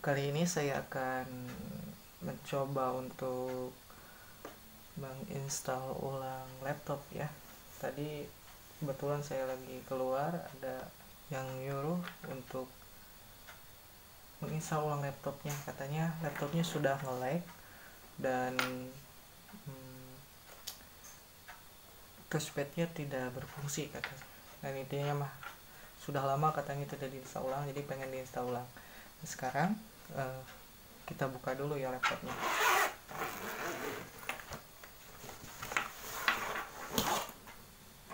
Kali ini saya akan mencoba untuk menginstal ulang laptop ya. Tadi kebetulan saya lagi keluar, ada yang nyuruh untuk menginstal ulang laptopnya. Katanya laptopnya sudah nge-lag dan touchpadnya tidak berfungsi katanya. Dan intinya mah sudah lama katanya tidak diinstal ulang, jadi pengen diinstal ulang. Nah, sekarang kita buka dulu ya laptopnya.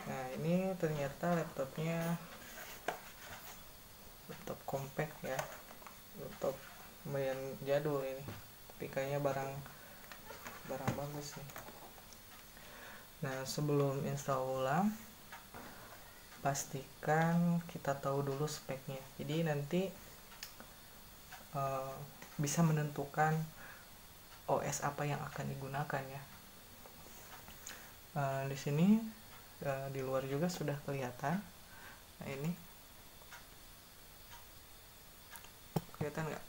Nah, ini ternyata laptopnya laptop compact ya, laptop lumayan jadul ini, tapi kayaknya barang bagus nih. Nah, sebelum install ulang, pastikan kita tahu dulu speknya. Jadi nanti bisa menentukan OS apa yang akan digunakan ya. Di sini di luar juga sudah kelihatan. Nah, ini kelihatan nggak?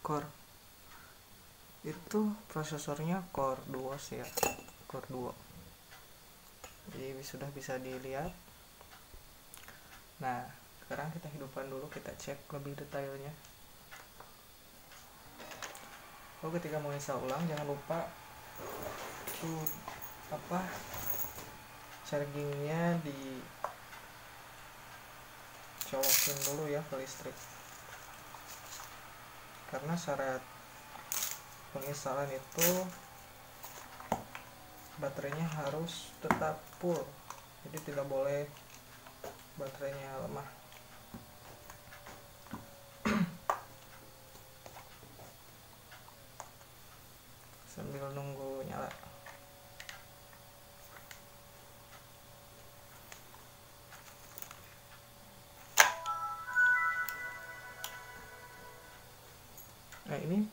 Core itu prosesornya Core Duo ya, Core Duo. Jadi sudah bisa dilihat. Nah, sekarang kita hidupkan dulu, kita cek lebih detailnya. Ketika mau install ulang jangan lupa chargingnya dicolokin dulu ya ke listrik, karena syarat penginstalan itu baterainya harus tetap full, jadi tidak boleh baterainya lemah. Sambil nunggu nyala. Nah, ini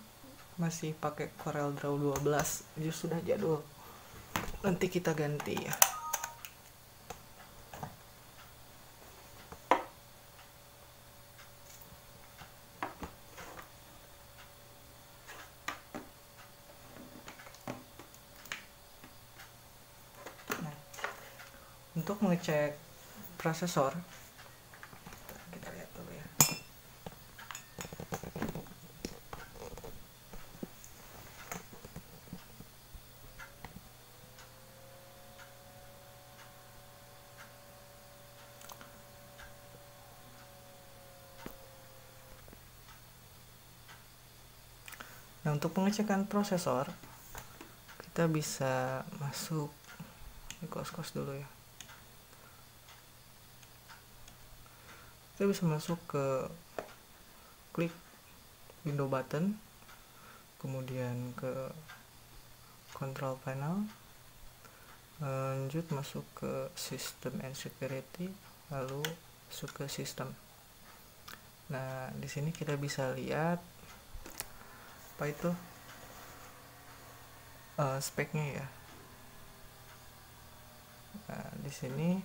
masih pakai Corel Draw 12, jadi sudah jadul. Nanti kita ganti ya. Nah, untuk mengecek prosesor, kita lihat dulu ya. Nah, untuk pengecekan prosesor, kita bisa masuk di close dulu ya. Kita bisa masuk ke klik window button, kemudian ke control panel, lanjut masuk ke system and security, lalu masuk ke sistem. Nah, di sini kita bisa lihat apa itu speknya ya. Nah, di sini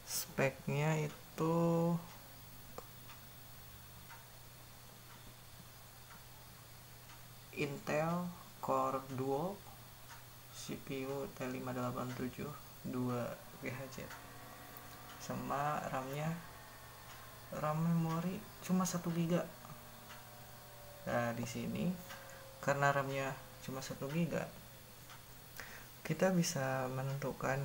speknya itu Intel Core Duo, CPU T587 2GHz, sama RAM memori cuma 1 GB. Nah, di sini karena RAM-nya cuma 1 GB, kita bisa menentukan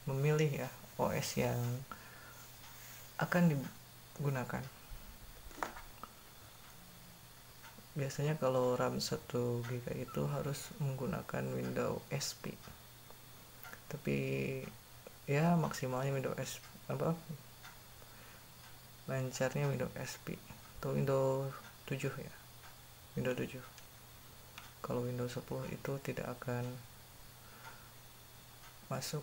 memilih ya OS yang akan digunakan. Biasanya kalau RAM 1 GB itu harus menggunakan Windows XP, tapi ya maksimalnya Windows XP, lancarnya Windows XP atau Windows 7 ya, Windows 7. Kalau Windows 10 itu tidak akan masuk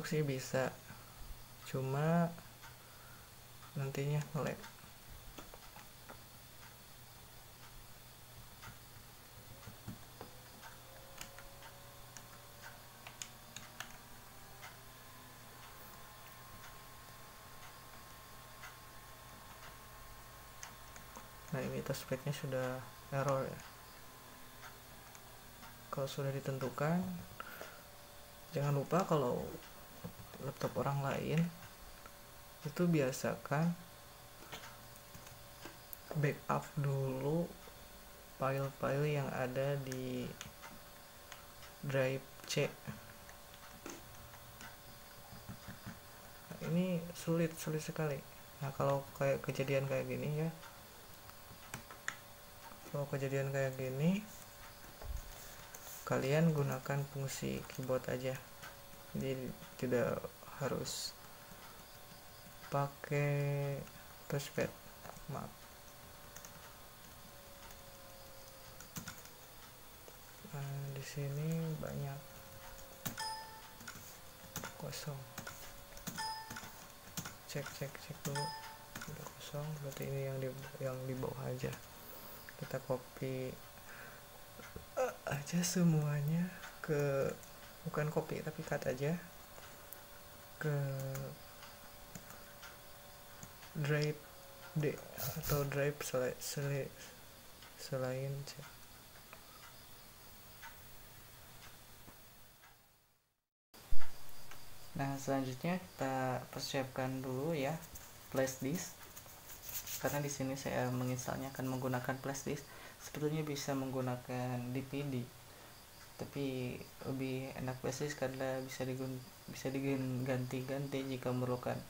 sih, bisa, cuma nantinya nge-lag. Nah, ini touchpadnya sudah error ya. Kalau sudah ditentukan, jangan lupa kalau laptop orang lain itu biasakan backup dulu file-file yang ada di drive C. Nah, ini sulit sekali. Nah, kalau kayak kejadian kayak gini ya, kalian gunakan fungsi keyboard aja, jadi tidak harus pakai touchpad. Maaf. Nah, di sini banyak kosong. Cek dulu, udah kosong, berarti ini yang di bawah aja. Kita copy aja semuanya bukan copy tapi cut aja ke drive D atau drive selain C. Nah, selanjutnya kita persiapkan dulu ya flash disk, karena di sini saya menginstalnya akan menggunakan flash disk. Sebetulnya bisa menggunakan DVD, tapi lebih enak flash disk karena bisa diganti-ganti jika memerlukan.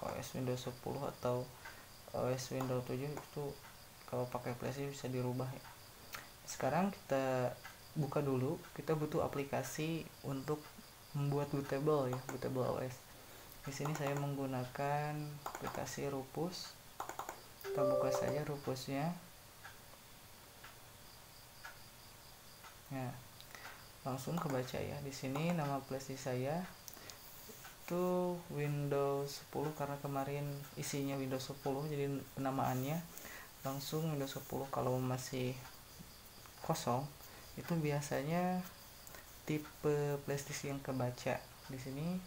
OS Windows 10 atau OS Windows 7 itu kalau pakai flash disk bisa dirubah ya. Sekarang kita buka dulu, kita butuh aplikasi untuk membuat bootable ya, bootable OS. Di sini saya menggunakan aplikasi Rufus. Kita buka saja Rufusnya. Nah, langsung kebaca ya. Di sini nama flashdisk saya itu Windows 10 karena kemarin isinya Windows 10 jadi penamaannya langsung Windows 10. Kalau masih kosong itu biasanya tipe flashdisk yang kebaca. Di sini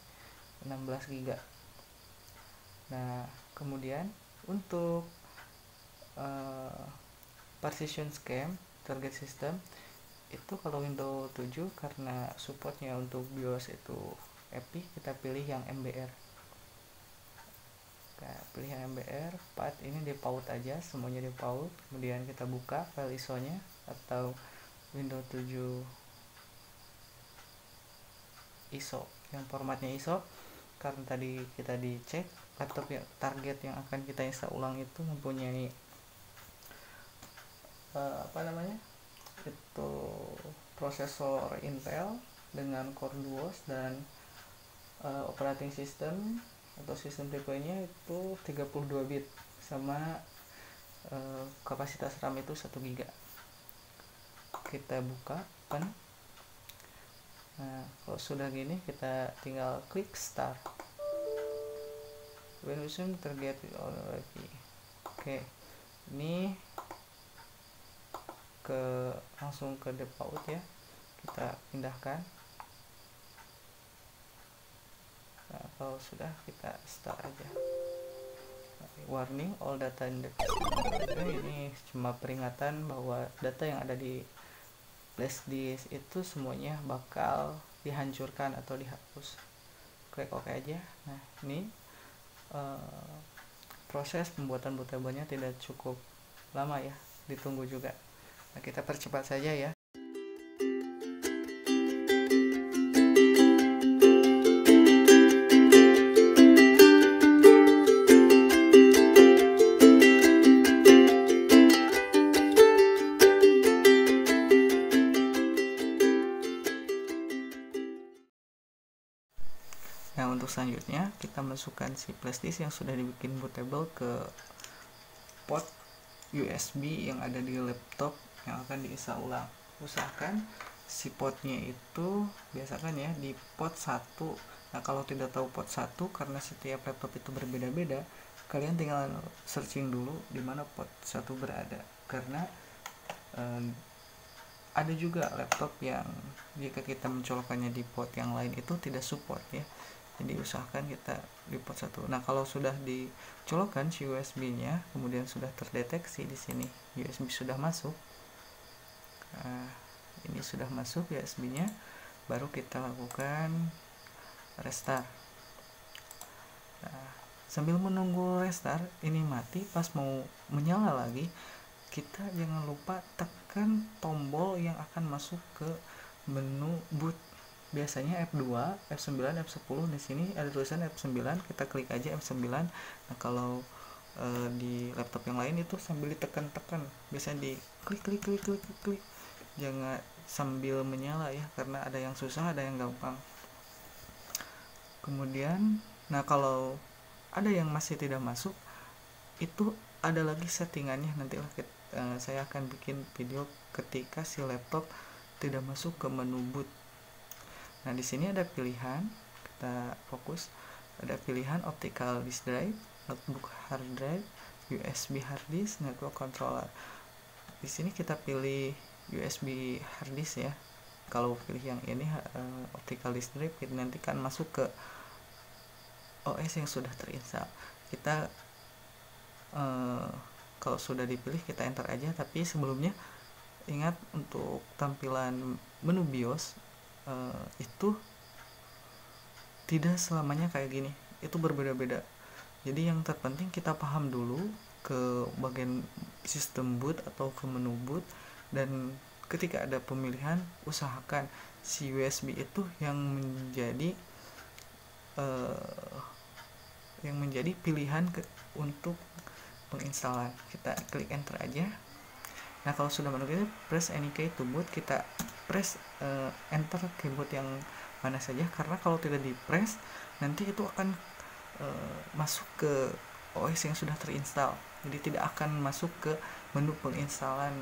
16 GB. Nah, kemudian untuk partition scheme target system itu kalau Windows 7 karena supportnya untuk BIOS itu EPI, kita pilih yang MBR. Nah, pilih yang MBR, path ini default aja, semuanya default. Kemudian kita buka file ISO-nya atau Windows 7 ISO yang formatnya ISO, karena tadi kita dicek laptop yang target yang akan kita install ulang itu mempunyai itu prosesor Intel dengan Core Duos dan operating system atau sistem tipenya itu 32 bit sama kapasitas RAM itu 1 GB. Kita buka open. Nah, kalau sudah gini kita tinggal klik start. Windows target already. Oke. Ini langsung ke default ya. Kita pindahkan. Nah, kalau sudah kita start aja. Warning, all data in the ini cuma peringatan bahwa data yang ada di flash disk itu semuanya bakal dihancurkan atau dihapus. Klik OK aja. Nah, ini proses pembuatan bootable-nya tidak cukup lama ya, ditunggu juga. Nah, kita percepat saja ya. Nah, untuk selanjutnya kita masukkan si flash disk yang sudah dibikin bootable ke port USB yang ada di laptop yang akan diinstal ulang. Usahakan si portnya itu biasakan ya di port 1. Nah, kalau tidak tahu port 1 karena setiap laptop itu berbeda-beda, kalian tinggal searching dulu di mana port 1 berada. Karena ada juga laptop yang jika kita mencolokkannya di port yang lain itu tidak support ya. Jadi usahakan kita di port 1. Nah, kalau sudah dicolokkan si USB-nya, kemudian sudah terdeteksi di sini USB sudah masuk. Nah, ini sudah masuk USB-nya, baru kita lakukan restart. Nah, sambil menunggu restart ini mati, pas mau menyala lagi, kita jangan lupa tekan tombol yang akan masuk ke menu boot. Biasanya F2, F9, F10. Di sini ada tulisan F9, kita klik aja F9. Nah, kalau di laptop yang lain itu sambil ditekan-tekan, biasanya di klik. Jangan sambil menyala ya, karena ada yang susah, ada yang gampang. Kemudian, nah kalau ada yang masih tidak masuk, itu ada lagi settingannya. Nantilah saya akan bikin video ketika si laptop tidak masuk ke menu boot. Nah, di sini ada pilihan, kita fokus, ada pilihan optical disk drive, notebook hard drive, USB hard disk, network controller. Di sini kita pilih USB hard disk ya. Kalau pilih yang ini optical disk drive, nanti kan masuk ke OS yang sudah terinstall. Kita kalau sudah dipilih kita enter aja, tapi sebelumnya ingat untuk tampilan menu BIOS itu tidak selamanya kayak gini, itu berbeda-beda. Jadi yang terpenting kita paham dulu ke bagian sistem boot atau ke menu boot, dan ketika ada pemilihan usahakan si USB itu yang menjadi pilihan untuk penginstalan. Kita klik enter aja. Nah, kalau sudah menunggu, press any key to boot, kita press enter keyboard yang mana saja, karena kalau tidak di press nanti itu akan masuk ke OS yang sudah terinstall, jadi tidak akan masuk ke menu penginstalan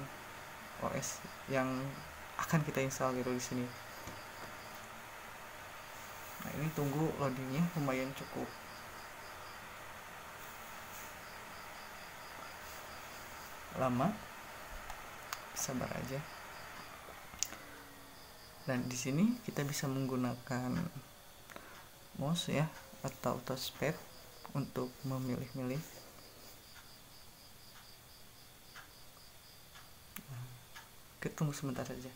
OS yang akan kita install gitu di sini. Nah, ini tunggu loadingnya lumayan cukup lama, sabar aja. Dan di sini kita bisa menggunakan mouse ya atau touchpad untuk memilih-milih. Kita tunggu sebentar saja.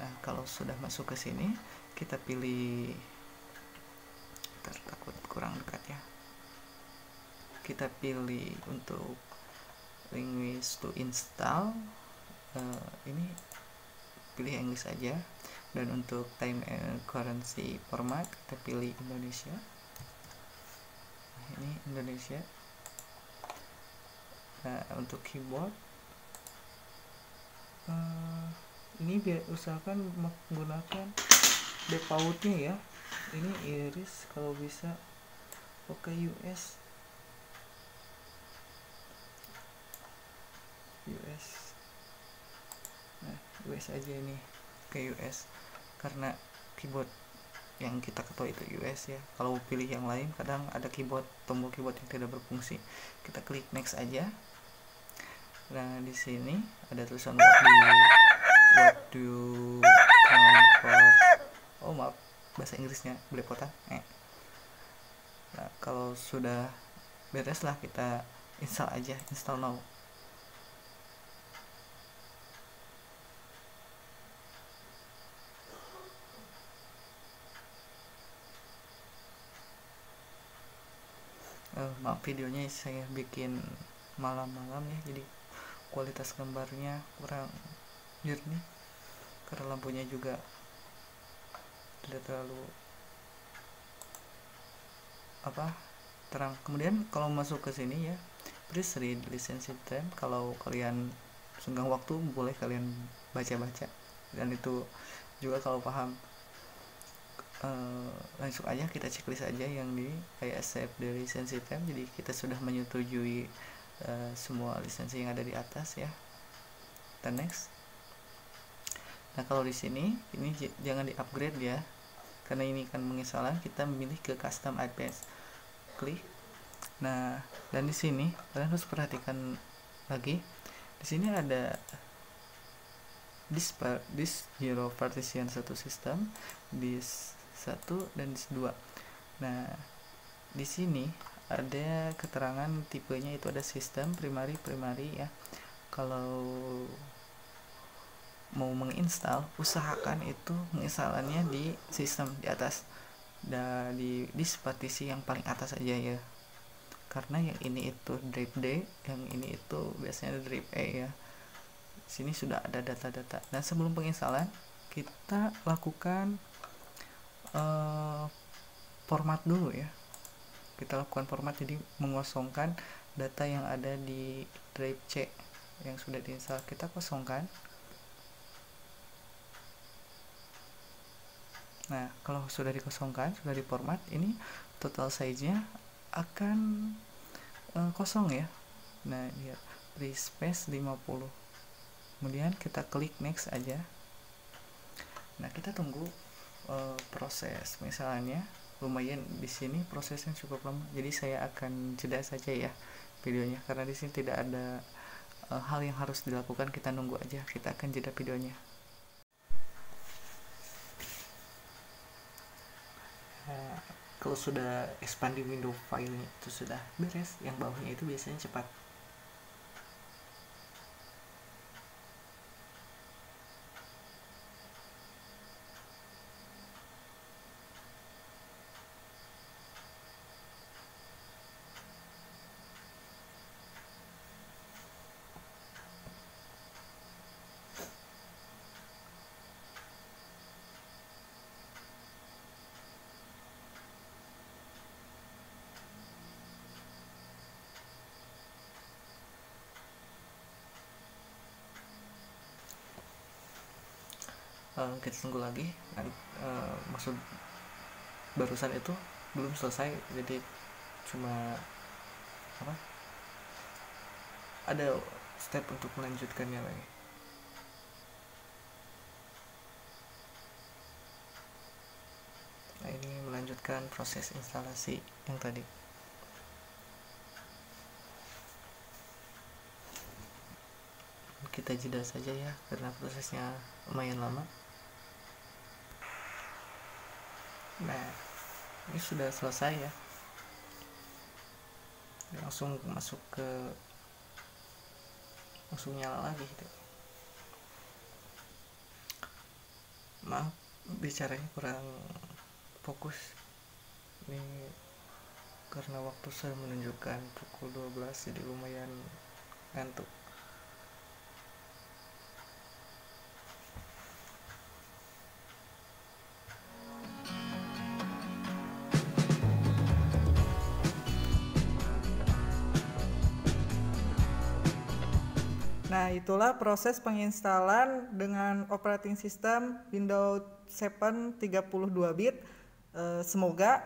Nah, kalau sudah masuk ke sini, kita pilih, takut kurang dekat ya, kita pilih untuk language to install, ini pilih English aja, dan untuk time and currency format kita pilih Indonesia. Nah, ini Indonesia. Nah, untuk keyboard ini usahakan menggunakan defaultnya ya, ini iris, kalau bisa pakai US. Nah, US aja ini ke US, karena keyboard yang kita ketahui itu US ya. Kalau pilih yang lain kadang ada tombol keyboard yang tidak berfungsi. Kita klik next aja. Nah, di sini ada tulisan what do you count for, oh maaf bahasa Inggrisnya belepotan. Nah, kalau sudah beres lah, kita install aja, install now. Maaf, videonya saya bikin malam-malam ya, jadi kualitas gambarnya kurang jernih karena lampunya juga tidak terlalu terang. Kemudian kalau masuk ke sini ya, please read license term. Kalau kalian senggang waktu boleh kalian baca-baca, dan itu juga kalau paham. Langsung aja kita checklist aja yang di kayak accept the license term, jadi kita sudah menyetujui semua lisensi yang ada di atas ya. Kita next. Nah, kalau di sini ini jangan di upgrade ya, karena ini kan menginstalan, kita memilih ke custom advanced. Klik Nah, dan di sini kalian harus perhatikan lagi. Di sini ada disk zero partition satu sistem, disk 1 dan disk 2. Nah, di sini ada keterangan tipenya, itu ada sistem primary ya. Kalau mau menginstal, usahakan itu menginstalannya di sistem di atas, dan di disk partisi yang paling atas aja ya, karena yang ini itu drive D, yang ini itu biasanya drive E ya. Sini sudah ada data-data. Dan sebelum penginstalan kita lakukan format dulu ya. Kita lakukan format, jadi mengosongkan data yang ada di drive C yang sudah diinstal, kita kosongkan. Nah, kalau sudah dikosongkan, sudah diformat, ini total size-nya akan kosong ya. Nah, lihat free space 50. Kemudian kita klik next aja. Nah, kita tunggu proses penginstalannya. Lumayan di sini prosesnya cukup lama, jadi saya akan jeda saja ya videonya, karena di sini tidak ada hal yang harus dilakukan. Kita nunggu aja, kita akan jeda videonya. Kalau sudah expanding window filenya itu sudah beres, yang bawahnya itu biasanya cepat. Kita tunggu lagi. Maksud barusan itu belum selesai, jadi cuma ada step untuk melanjutkannya lagi. Nah, ini melanjutkan proses instalasi yang tadi. Kita jeda saja ya, karena prosesnya lumayan lama. Nah, ini sudah selesai ya. Langsung masuk ke, langsung nyala lagi gitu. Maaf, bicaranya kurang fokus ini karena waktu saya menunjukkan pukul 12, jadi lumayan ngantuk. Nah, itulah proses penginstalan dengan operating system Windows 7 32 bit. Semoga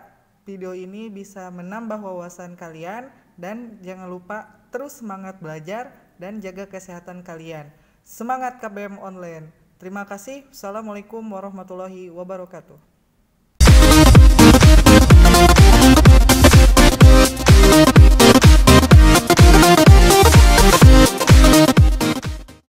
video ini bisa menambah wawasan kalian, dan jangan lupa terus semangat belajar dan jaga kesehatan kalian. Semangat KBM Online. Terima kasih. Assalamualaikum warahmatullahi wabarakatuh.